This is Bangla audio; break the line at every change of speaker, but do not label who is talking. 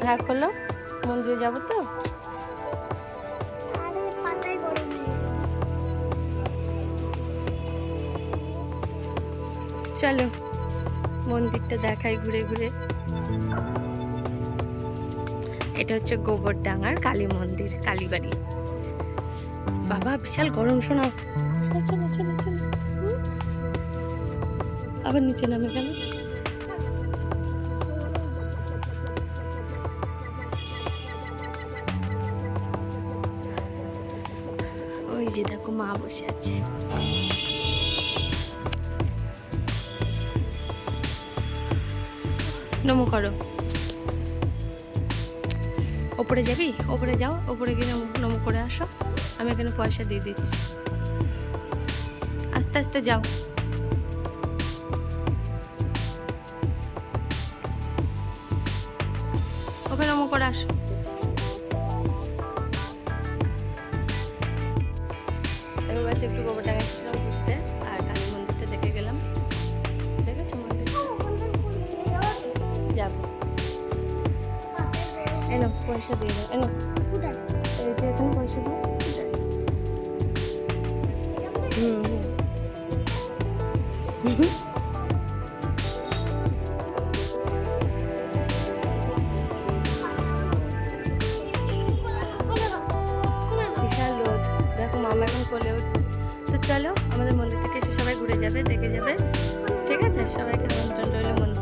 হ্যাঁ খোলো, মন্দিরে যাবো তো। চলো মন্দিরটা দেখাই ঘুরে ঘুরে। এটা হচ্ছে গোবরডাঙ্গার কালী মন্দির, কালীবাড়ি। বাবা বিশাল গরম, শোনা। চলো চলো চলো চলো। আবার নিচে নামে কেন? ওই যে দেখো মা বসে আছে। নমো করো। ওপরে যাবি? ওপরে যাও, ওপরে গিয়ে নমো করে আসো। আমি এখানে পয়সা দিয়ে দিচ্ছি, আস্তে আস্তে যাও। ওকে নমো করে আসো। এবার বাস একটু গোবরডাঙ্গা এসেছিলাম ঘুরতে, আর কালী মন্দিরটা দেখে গেলাম। দেখেছো মন্দির? যাবো। এনো পয়সা দিয়ে দাও, এনো। এই যে এখানে পয়সা দাও। বিশাল রোদ, দেখো মামা এখন কোলে উঠবে। তো চলো আমাদের মন্দির থেকে এসে সবাই ঘুরে যাবে, দেখে যাবে। ঠিক আছে, সবাইকে আমন্ত্রণ রইল মন্দির।